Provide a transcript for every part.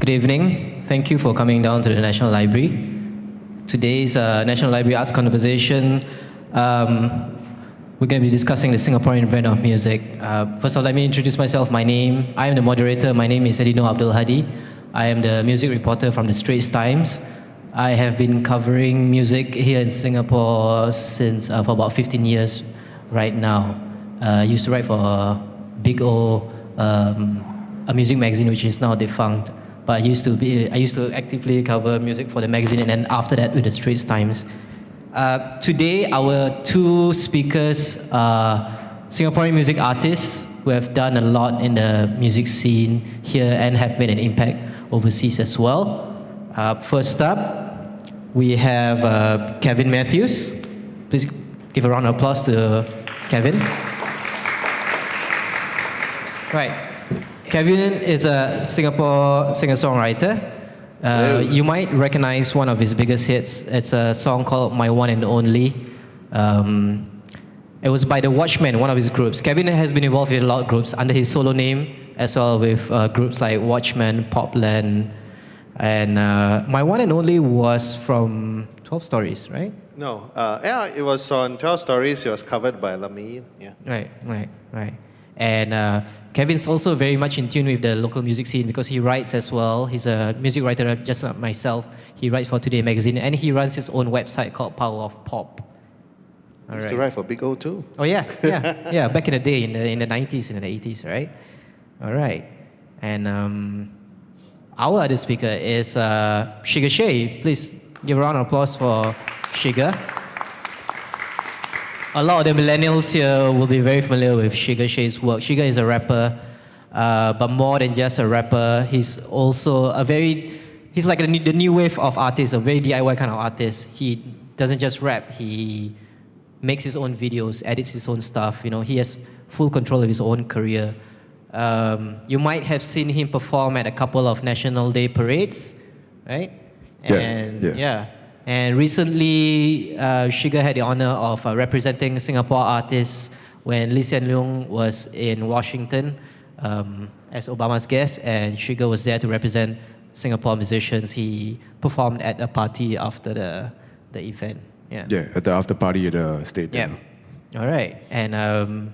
Good evening. Thank you for coming down to the National Library. Today's National Library Arts Conversation, we're going to be discussing the Singaporean brand of music. First of all, let me introduce myself. I am the moderator. My name is Edino Abdul Hadi. I am the music reporter from the Straits Times. I have been covering music here in Singapore since for about 15 years right now. I used to write for Big O, a music magazine which is now defunct. But I used to actively cover music for the magazine, and then after that with the Straits Times. Today, our two speakers are Singaporean music artists who have done a lot in the music scene here and have made an impact overseas as well. First up, we have Kevin Matthews. Please give a round of applause to Kevin. Right. Kevin is a Singapore singer-songwriter. You might recognize one of his biggest hits. It's a song called My One and Only. It was by the Watchmen, one of his groups. Kevin has been involved in a lot of groups under his solo name, as well with groups like Watchmen, Popland, and My One and Only was from 12 Stories, right? No, it was on 12 Stories. It was covered by Lamine. Yeah. Right. And Kevin's also very much in tune with the local music scene because he writes as well. He's a music writer just like myself. He writes for Today Magazine and he runs his own website called Power of Pop. He used to write for Big O too. Oh yeah. Back in the day, in the 90s and the 80s, right? All right. And our other speaker is Shiga Shay. Please give a round of applause for Shiga. A lot of the millennials here will be very familiar with Shiga Shay's work. Shiga is a rapper, but more than just a rapper, he's also he's like the new wave of artists, a very DIY kind of artist. He doesn't just rap, he makes his own videos, edits his own stuff. You know, he has full control of his own career. You might have seen him perform at a couple of National Day parades, right? Yeah. And recently, Shiga had the honor of representing Singapore artists when Lee Hsien Loong was in Washington as Obama's guest, and Shiga was there to represent Singapore musicians. He performed at a party after the event. Yeah, at the after party at the State. Yeah. All right. And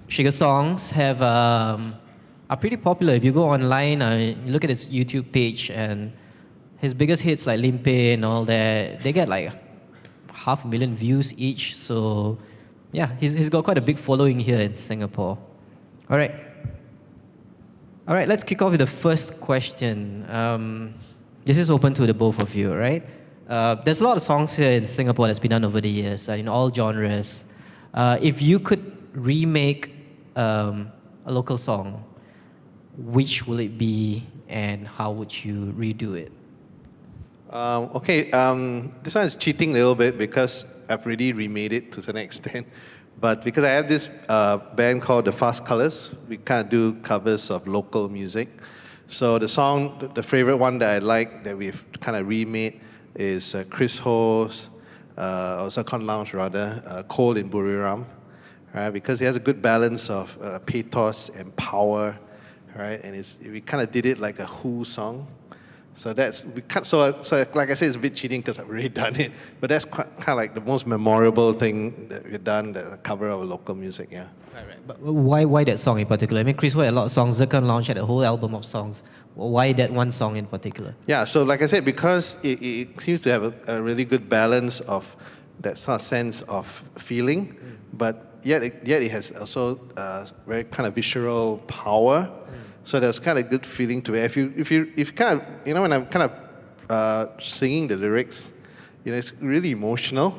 Shiga's songs are pretty popular. If you go online, you look at his YouTube page, and his biggest hits like Limpe and all that, they get like 500,000 views each. So yeah, he's got quite a big following here in Singapore. All right, let's kick off with the first question. This is open to the both of you, right? There's a lot of songs here in Singapore that's been done over the years in all genres. If you could remake a local song, which will it be and how would you redo it? This one is cheating a little bit because I've already remade it to an extent. But because I have this band called The Fast Colours, we kind of do covers of local music. So the song, the favorite one that I like that we've kind of remade is Chris Ho's, or Zakon Lounge rather, Cold in Buriram, right? Because it has a good balance of pathos and power, right? And we kind of did it like a Who song. So like I said, it's a bit cheating because I've already done it. But that's kind of like the most memorable thing that we've done, the cover of local music, yeah. Right. But why that song in particular? I mean, Chris had a lot of songs. Zakon Lounge had a whole album of songs. Why that one song in particular? Yeah, so like I said, because it seems to have a really good balance of that sort of sense of feeling, but yet it has also very kind of visceral power. So there's kind of good feeling to it. If you kind of, you know, when I'm kind of singing the lyrics, you know, it's really emotional.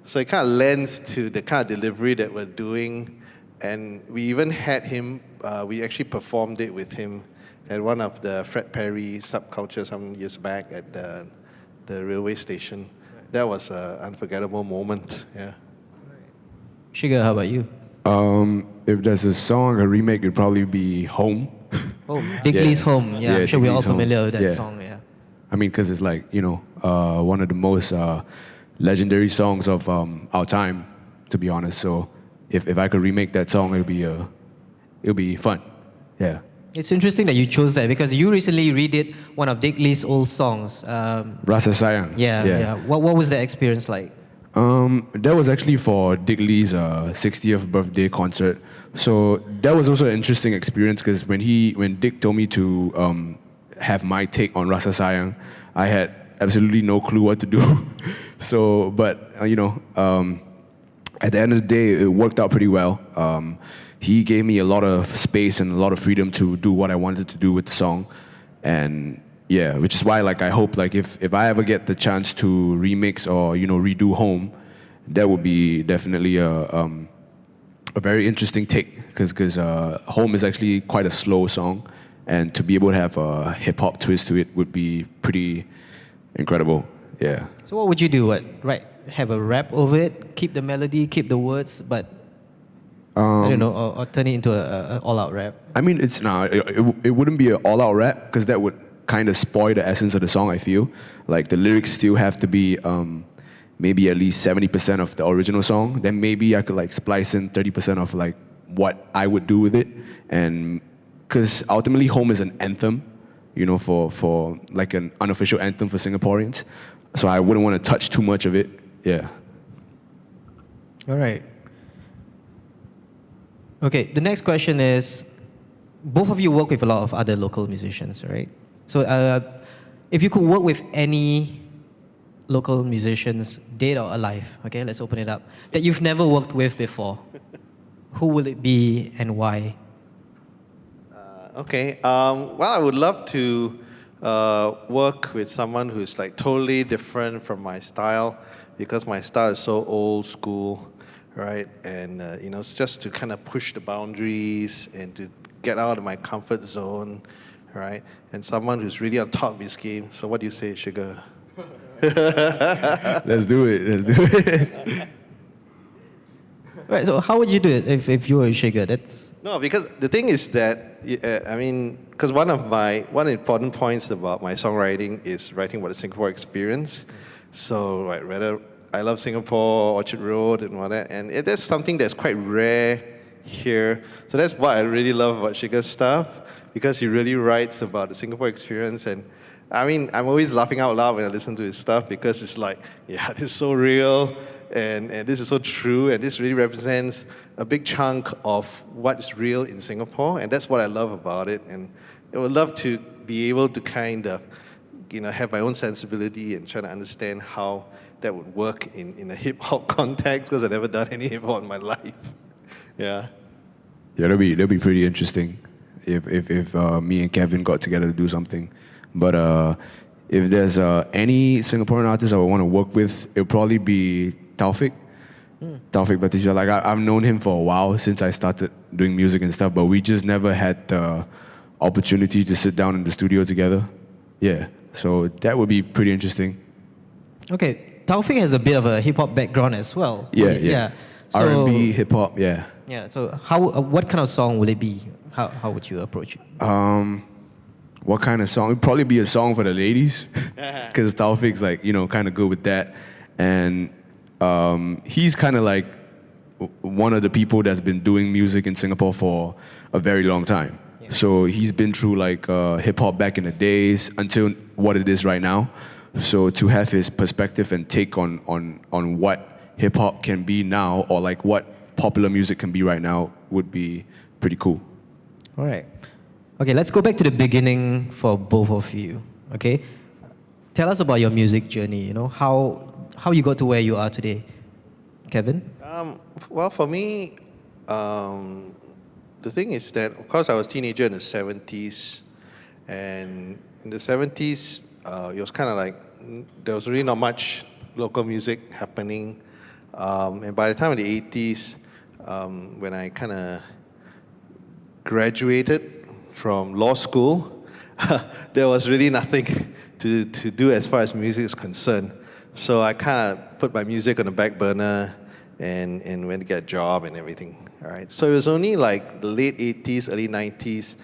So it kind of lends to the kind of delivery that we're doing. And we even had him, we actually performed it with him at one of the Fred Perry subculture some years back at the railway station. Right. That was an unforgettable moment, yeah. Right. Shiga, how about you? If there's a song, a remake, it'd probably be Home. Dick Lee's Home. Yeah, I'm sure we're all Home. familiar with that song. Yeah. I mean, because it's like, you know, one of the most legendary songs of our time, to be honest. So if I could remake that song, it'll be fun. Yeah. It's interesting that you chose that because you recently redid one of Dick Lee's old songs. Rasa Sayang. Yeah. What was that experience like? That was actually for Dick Lee's 60th birthday concert. So that was also an interesting experience because when Dick told me to have my take on Rasa Sayang, I had absolutely no clue what to do. So, but at the end of the day, it worked out pretty well. He gave me a lot of space and a lot of freedom to do what I wanted to do with the song, and yeah, which is why like I hope like if I ever get the chance to remix or redo Home, that would be definitely a very interesting take because Home is actually quite a slow song, and to be able to have a hip hop twist to it would be pretty incredible. Yeah. So what would you do? Right? Have a rap over it, keep the melody, keep the words, but I don't know, or turn it into a all-out rap. I mean, it wouldn't be an all-out rap because that would kind of spoil the essence of the song. I feel like the lyrics still have to be maybe at least 70% of the original song. Then maybe I could like splice in 30% of like what I would do with it, and because ultimately Home is an anthem, for like an unofficial anthem for Singaporeans. So I wouldn't want to touch too much of it. Yeah. All right. Okay, the next question is, both of you work with a lot of other local musicians, right? So if you could work with any local musicians, dead or alive, okay, let's open it up, that you've never worked with before, who will it be and why? Well, I would love to work with someone who's like totally different from my style, because my style is so old school, right? And it's just to kind of push the boundaries and to get out of my comfort zone, right? And someone who's really on top of his game. So what do you say, Sugar? Let's do it. Right, so how would you do it if you were a Sugar? No, because the thing is that, because one important points about my songwriting is writing about the Singapore experience. So, right, whether I love Singapore, Orchard Road, and all that, and that's something that's quite rare here. So that's what I really love about Sugar's stuff, because he really writes about the Singapore experience. And I'm always laughing out loud when I listen to his stuff, because it's like, yeah, this is so real. And this is so true, and this really represents a big chunk of what is real in Singapore, and that's what I love about it. And I would love to be able to kind of, have my own sensibility and try to understand how that would work in a hip hop context, because I've never done any hip hop in my life. Yeah. Yeah, that'd be pretty interesting if me and Kevin got together to do something. But if there's any Singaporean artist I would want to work with, it'll probably be Taufik. Taufik Batista. Like I've known him for a while, since I started doing music and stuff, but we just never had the opportunity to sit down in the studio together. Yeah, so that would be pretty interesting. Okay, Taufik has a bit of a hip hop background as well. Yeah. So, R&B, hip hop, yeah. Yeah. So what kind of song will it be? How would you approach it? What kind of song? It'd probably be a song for the ladies, because Taufik's like kind of good with that, and he's kind of like one of the people that's been doing music in Singapore for a very long time. Yeah. So he's been through like hip hop back in the days until what it is right now. So to have his perspective and take on what hip hop can be now, or like what popular music can be right now, would be pretty cool. All right. Okay, let's go back to the beginning for both of you. Okay, tell us about your music journey. How you got to where you are today, Kevin. Well, for me, the thing is that, of course, I was a teenager in the 70s, and in the 70s, it was kind of like there was really not much local music happening, and by the time of the 80s, when I kind of graduated from law school, there was really nothing to do as far as music is concerned. So I kind of put my music on the back burner and went to get a job and everything. All right. So it was only like the late 80s, early 90s,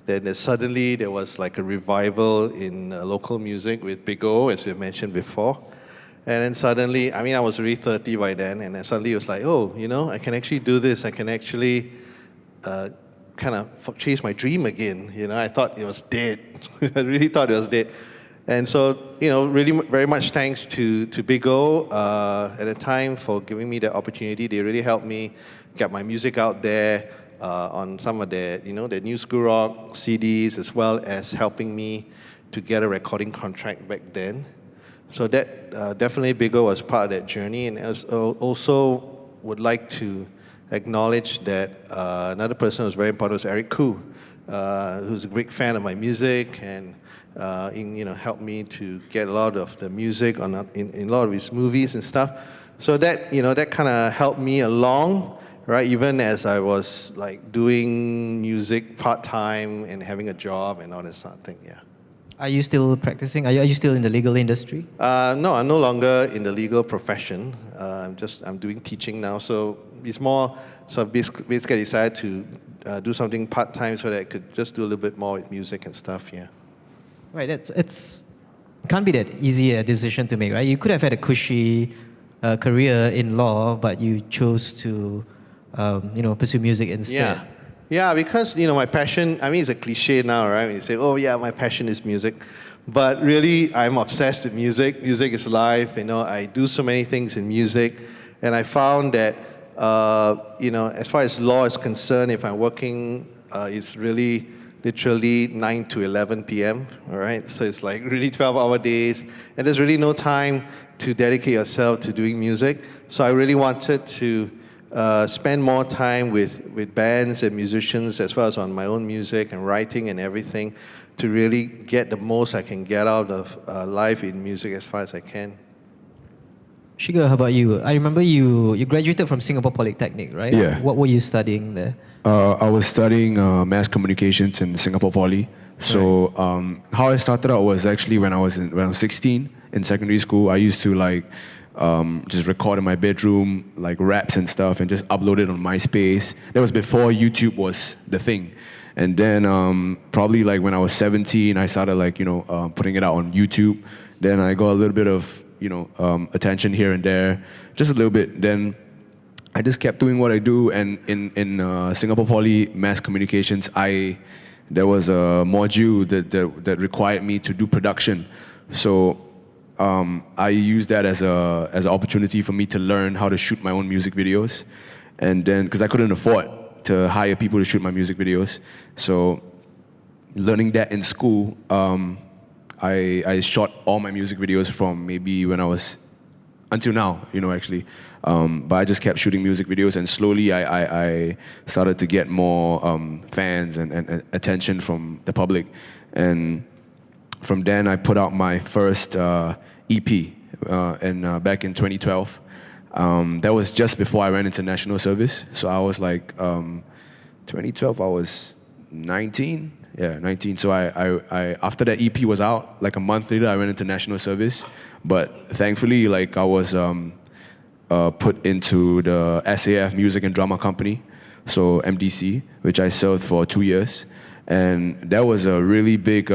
that suddenly there was like a revival in local music with Big O, as we mentioned before. And then suddenly, I was already 30 by then, and then suddenly it was like, oh, I can actually do this. I can actually kind of chase my dream again. You know, I thought it was dead. I really thought it was dead. And so, you know, really very much thanks to Big O at the time for giving me the opportunity. They really helped me get my music out there on some of their, you know, their new school rock CDs, as well as helping me to get a recording contract back then. So that definitely Big O was part of that journey. And also would like to acknowledge that another person who was very important was Eric Koo, who's a great fan of my music and helped me to get a lot of the music in a lot of his movies and stuff. So that that kind of helped me along, right? Even as I was like doing music part time and having a job and all that sort of thing. Yeah. Are you still practicing? Are you still in the legal industry? No, I'm no longer in the legal profession. I'm doing teaching now. So it's more. So basically, I decided to do something part time so that I could just do a little bit more with music and stuff. Yeah. Right, it can't be that easy a decision to make, right? You could have had a cushy career in law, but you chose to, pursue music instead. Yeah, because my passion. I mean, it's a cliche now, right? When you say, "Oh yeah, my passion is music," but really, I'm obsessed with music. Music is life. I do so many things in music, and I found that, as far as law is concerned, if I'm working, it's really literally 9 to 11 p.m., all right? So it's like really 12-hour days, and there's really no time to dedicate yourself to doing music. So I really wanted to spend more time with bands and musicians, as well as on my own music and writing and everything, to really get the most I can get out of life in music as far as I can. Shiga, how about you? I remember you graduated from Singapore Polytechnic, right? Yeah. What were you studying there? I was studying mass communications in Singapore Poly. So how I started out was actually when I was 16 in secondary school. I used to just record in my bedroom like raps and stuff and just upload it on MySpace. That was before YouTube was the thing. And then probably like when I was 17, I started putting it out on YouTube. Then I got a little bit of attention here and there, just a little bit. Then I just kept doing what I do, and in Singapore Poly Mass Communications, there was a module that required me to do production. So I used that as an opportunity for me to learn how to shoot my own music videos, and then because I couldn't afford to hire people to shoot my music videos, so learning that in school, I shot all my music videos from maybe when I was until now, actually. But I just kept shooting music videos, and slowly I started to get more fans and attention from the public. And from then, I put out my first EP back in 2012. That was just before I ran into national service. So I was 2012, I was 19. Yeah, 19. So I after that EP was out, like a month later, I went into national service. But thankfully, I was put into the SAF Music and Drama Company, so MDC, which I served for 2 years. And that was a really big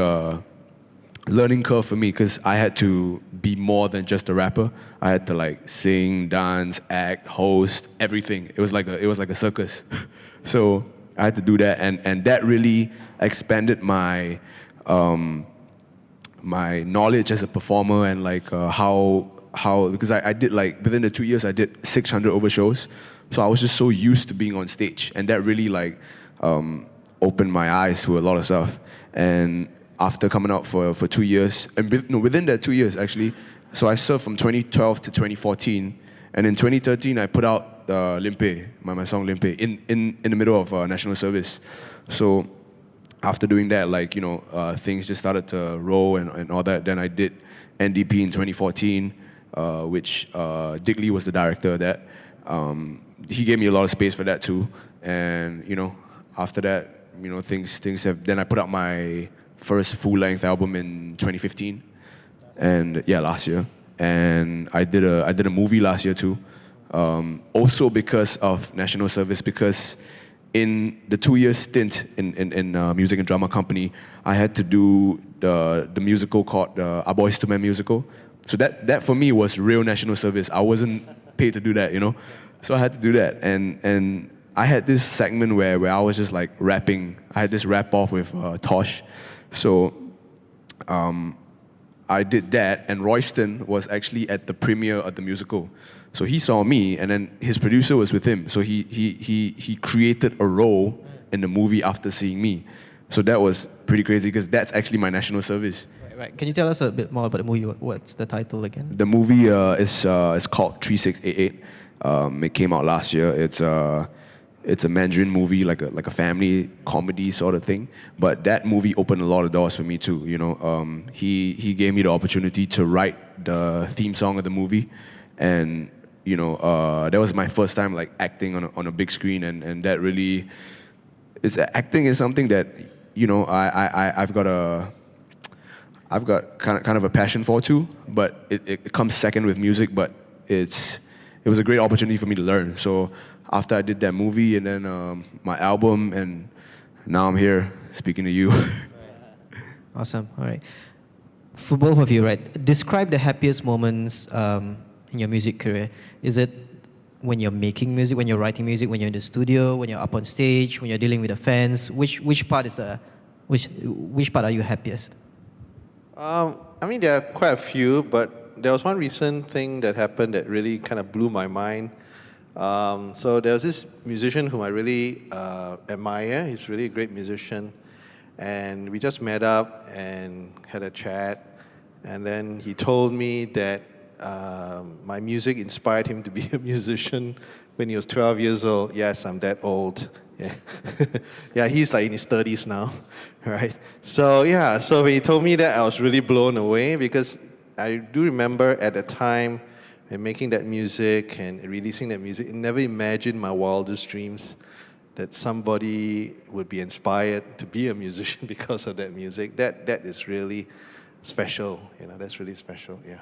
learning curve for me, because I had to be more than just a rapper. I had to sing, dance, act, host, everything. It was like a circus. So I had to do that, and that really expanded my my knowledge as a performer, and how because I did within the 2 years I did 600 over shows, so I was just so used to being on stage, and that really opened my eyes to a lot of stuff. And after coming out for 2 years, and within that 2 years actually, so I served from 2012 to 2014, and in 2013 I put out Limpe, my song Limpe, in the middle of national service. So after doing that, things just started to roll and all that. Then I did NDP in 2014, which Dick Lee was the director of that. He gave me a lot of space for that too. And after that, things have. Then I put out my first full-length album in 2015, and last year. And I did a movie last year too. Also because of national service, because in the 2-year stint in Music and Drama Company, I had to do the musical called A Boys to Men musical. So that for me was real national service. I wasn't paid to do that, So I had to do that, and I had this segment where I was just like rapping. I had this rap off with Tosh. So I did that, and Royston was actually at the premiere of the musical. So he saw me, and then his producer was with him. So he created a role in the movie after seeing me. So that was pretty crazy because that's actually my national service. Right. Can you tell us a bit more about the movie? What's the title again? The movie is called 3688. It came out last year. It's a Mandarin movie, like a family comedy sort of thing. But that movie opened a lot of doors for me too. You know, he gave me the opportunity to write the theme song of the movie, and you know, that was my first time like acting on a big screen, and that really, acting is something that, you know, I've got kind of a passion for too, but it comes second with music. But it was a great opportunity for me to learn. So after I did that movie and then my album, and now I'm here speaking to you. Awesome. All right. For both of you, right? Describe the happiest moments in your music career. Is it when you're making music, when you're writing music, when you're in the studio, when you're up on stage, when you're dealing with the fans? Which part is which part are you happiest? I mean, there are quite a few, but there was one recent thing that happened that really kind of blew my mind. So there was this musician whom I really admire. He's really a great musician. And we just met up and had a chat. And then he told me that my music inspired him to be a musician when he was 12 years old. Yes, I'm that old. Yeah, yeah, he's like in his 30s now, right? So yeah, so when he told me that, I was really blown away because I do remember at the time and making that music and releasing that music, I never imagined my wildest dreams that somebody would be inspired to be a musician because of that music. That is really special, you know, that's really special, yeah.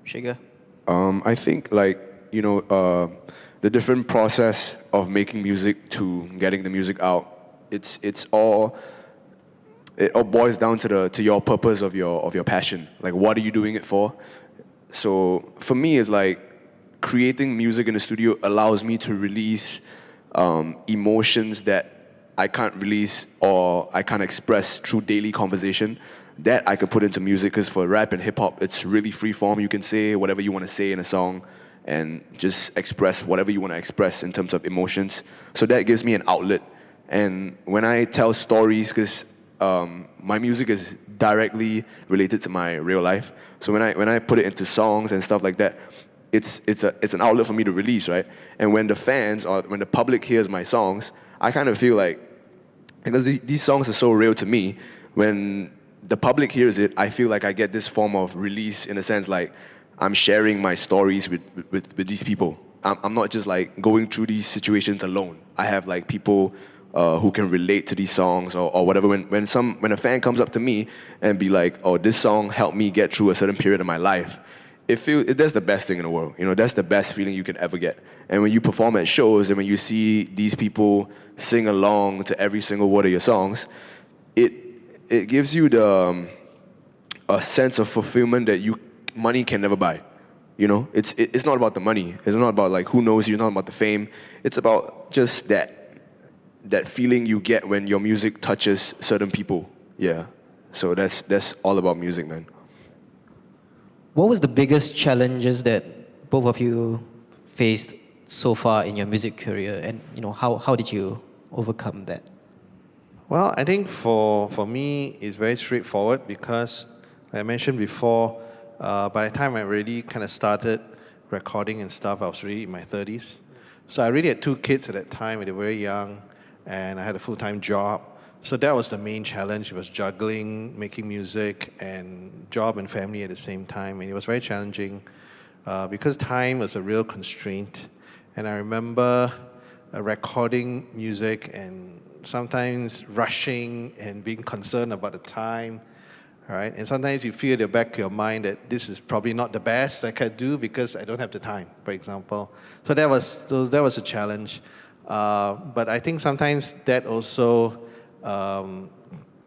Shiga? I think like, you know, the different process of making music to getting the music out, it all boils down to your purpose of your passion. Like, what are you doing it for? So for me, it's like creating music in the studio allows me to release emotions that I can't release or I can't express through daily conversation. That I could put into music, because for rap and hip hop, it's really free form. You can say whatever you want to say in a song and just express whatever you want to express in terms of emotions. So that gives me an outlet. And when I tell stories, because my music is directly related to my real life, so when I put it into songs and stuff like that, it's an outlet for me to release, right? And when the fans or when the public hears my songs, I kind of feel like, because these songs are so real to me, when the public hears it, I feel like I get this form of release, in a sense, like I'm sharing my stories with these people. I'm not just like going through these situations alone. I have like people who can relate to these songs or whatever. When a fan comes up to me and be like, oh, this song helped me get through a certain period of my life, that's the best thing in the world. You know, that's the best feeling you can ever get. And when you perform at shows and when you see these people sing along to every single word of your songs, it gives you a sense of fulfillment that money can never buy. You know, it's not about the money. It's not about like who knows you. It's not about the fame. It's about just that feeling you get when your music touches certain people. Yeah. So that's all about music, man. What was the biggest challenges that both of you faced so far in your music career, and you know, how did you overcome that? Well, I think for me, it's very straightforward because, like I mentioned before, by the time I really kind of started recording and stuff, I was really in my 30s. So I really had 2 kids at that time, and they were very young, and I had a full-time job. So that was the main challenge. It was juggling, making music, and job and family at the same time. And it was very challenging because time was a real constraint. And I remember recording music and sometimes rushing and being concerned about the time, right? And sometimes you feel in the back of your mind that this is probably not the best I could do because I don't have the time, for example. So that was a challenge. But I think sometimes that also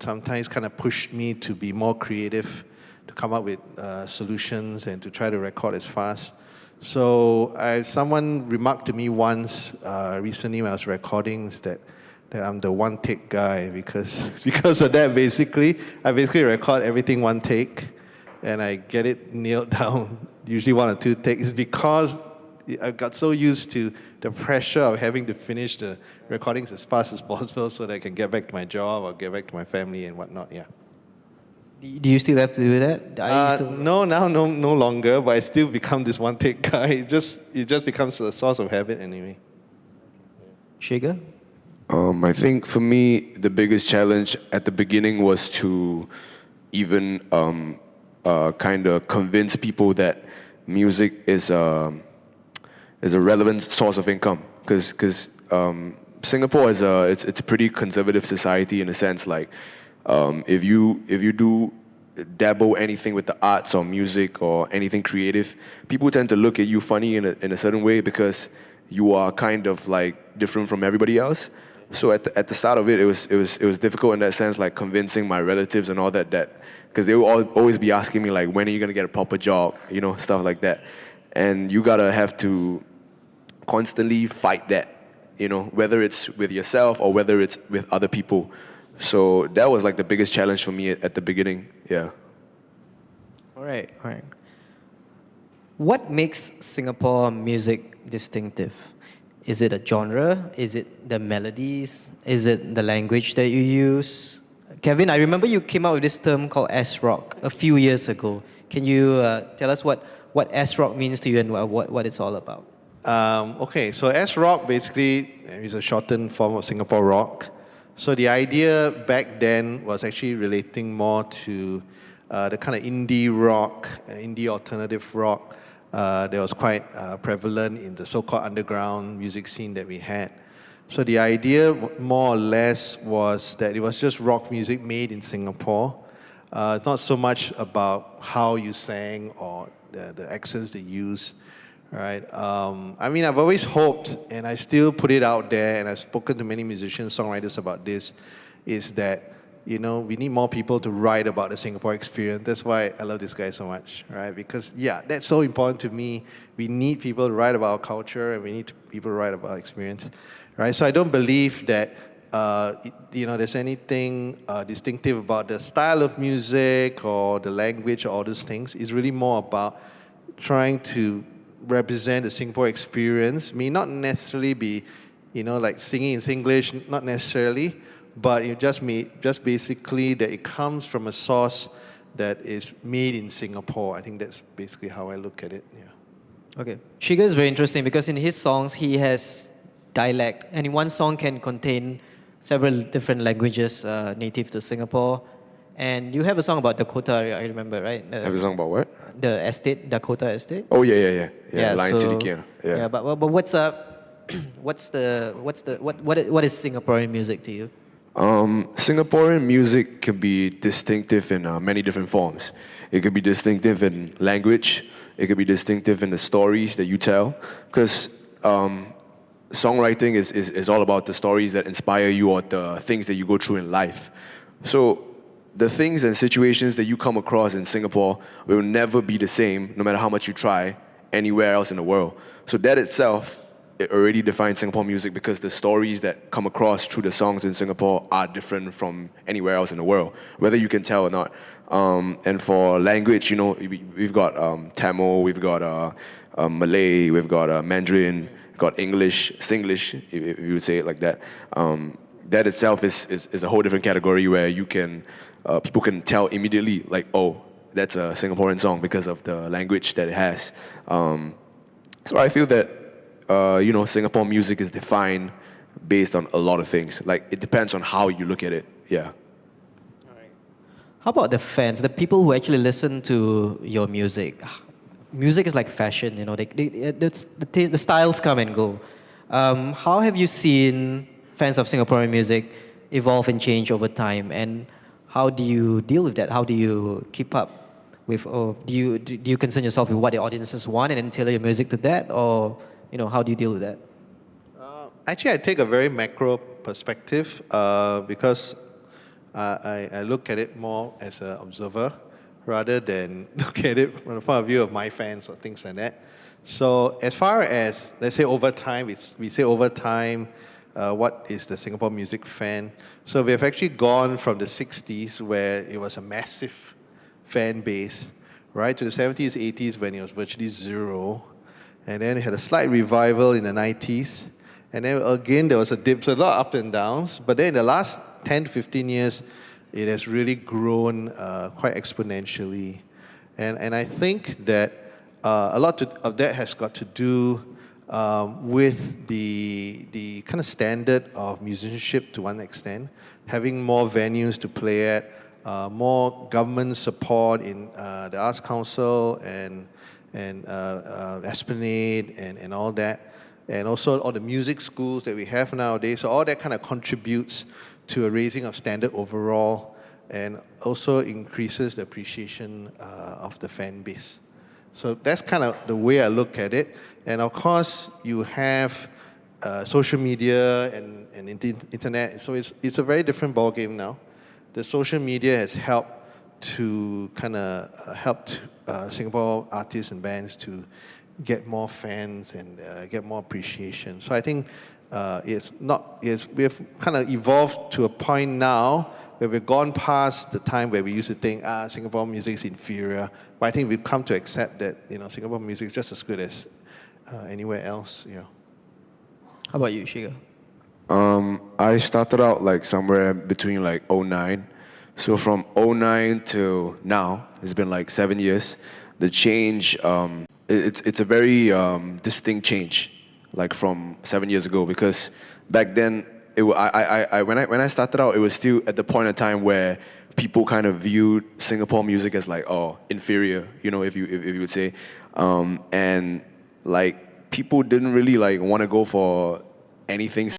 sometimes kind of pushed me to be more creative, to come up with solutions and to try to record as fast. So someone remarked to me once recently when I was recording that I'm the one take guy because because of that. I basically record everything one take, and I get it nailed down. Usually 1 or 2 takes because I got so used to the pressure of having to finish the recordings as fast as possible so that I can get back to my job or get back to my family and whatnot. Yeah. Do you still have to do that? Are you still... No, now no longer. But I still become this one take guy. It just becomes a source of habit anyway. Shiga? I think for me, the biggest challenge at the beginning was to even kind of convince people that music is a relevant source of income. Because Singapore it's a pretty conservative society in a sense. Like if you do dabble anything with the arts or music or anything creative, people tend to look at you funny in a certain way because you are kind of like different from everybody else. So at the start of it was difficult in that sense, like convincing my relatives and all that because they will always be asking me like, when are you gonna get a proper job, stuff like that, and you gotta have to constantly fight that, whether it's with yourself or whether it's with other people. So that was like the biggest challenge for me at the beginning. Yeah. All right. What makes Singapore music distinctive? Is it a genre? Is it the melodies? Is it the language that you use? Kevin, I remember you came out with this term called S-Rock a few years ago. Can you tell us what S-Rock means to you and what it's all about? Okay, so S-Rock basically is a shortened form of Singapore rock. So the idea back then was actually relating more to the kind of indie rock, indie alternative rock that was quite prevalent in the so-called underground music scene that we had. So the idea, more or less, was that it was just rock music made in Singapore. It's not so much about how you sang or the accents they use, right? I mean, I've always hoped, and I still put it out there, and I've spoken to many musicians, songwriters about this, is that, we need more people to write about the Singapore experience. That's why I love this guy so much, right? Because, yeah, that's so important to me. We need people to write about our culture, and we need people to write about our experience, right? So I don't believe that, there's anything distinctive about the style of music or the language or all those things. It's really more about trying to represent the Singapore experience. May not necessarily be, like singing in Singlish, not necessarily, but it just basically that it comes from a source that is made in Singapore. I think that's basically how I look at it. Yeah. Okay. Shiga is very interesting because in his songs he has dialect, and in one song can contain several different languages native to Singapore. And you have a song about Dakota, I remember, right? Have a song about what? The estate, Dakota Estate. Oh yeah. Lion so, City Kia. Yeah. But what is Singaporean music to you? Singaporean music can be distinctive in many different forms. It could be distinctive in language. It could be distinctive in the stories that you tell. Because songwriting is all about the stories that inspire you or the things that you go through in life. So the things and situations that you come across in Singapore will never be the same, no matter how much you try, anywhere else in the world. So that itself, it already defines Singapore music because the stories that come across through the songs in Singapore are different from anywhere else in the world, whether you can tell or not. And for language, we've got Tamil, we've got Malay, we've got Mandarin, we've got English, Singlish, if you would say it like that. That itself is a whole different category where you can people can tell immediately, like, oh, that's a Singaporean song because of the language that it has. So I feel that Singapore music is defined based on a lot of things. Like, it depends on how you look at it. Yeah. All right. How about the fans, the people who actually listen to your music? Music is like fashion, the styles come and go. How have you seen fans of Singaporean music evolve and change over time, and how do you deal with that? How do you keep up with, or do you concern yourself with what the audiences want and then tailor your music to that, or how do you deal with that? Actually, I take a very macro perspective because I look at it more as an observer rather than look at it from the point of view of my fans or things like that. So as far as, let's say over time, we say over time, what is the Singapore music fan? So we have actually gone from the 60s where it was a massive fan base, right, to the 70s, 80s when it was virtually zero. And then it had a slight revival in the 90s. And then again, there was a dip, so a lot of ups and downs. But then in the last 10 to 15 years, it has really grown quite exponentially. And I think that a lot of that has got to do with the kind of standard of musicianship to one extent, having more venues to play at, more government support in the Arts Council and Esplanade and all that, and also all the music schools that we have nowadays. So all that kind of contributes to a raising of standard overall, and also increases the appreciation of the fan base. So that's kind of the way I look at it. And of course, you have social media and internet. So it's a very different ballgame now. The social media has helped to kind of Singapore artists and bands to get more fans and get more appreciation. So I think we have kind of evolved to a point now where we've gone past the time where we used to think, Singapore music is inferior. But I think we've come to accept that, Singapore music is just as good as anywhere else. Yeah. How about you, Shiga? I started out like somewhere between like '09. So from '09 to now, it's been like 7 years. The change, it's a very distinct change, like from 7 years ago, because back then, when I started out, it was still at the point of time where people kind of viewed Singapore music as like, inferior, if you would say, and like people didn't really like want to go for anything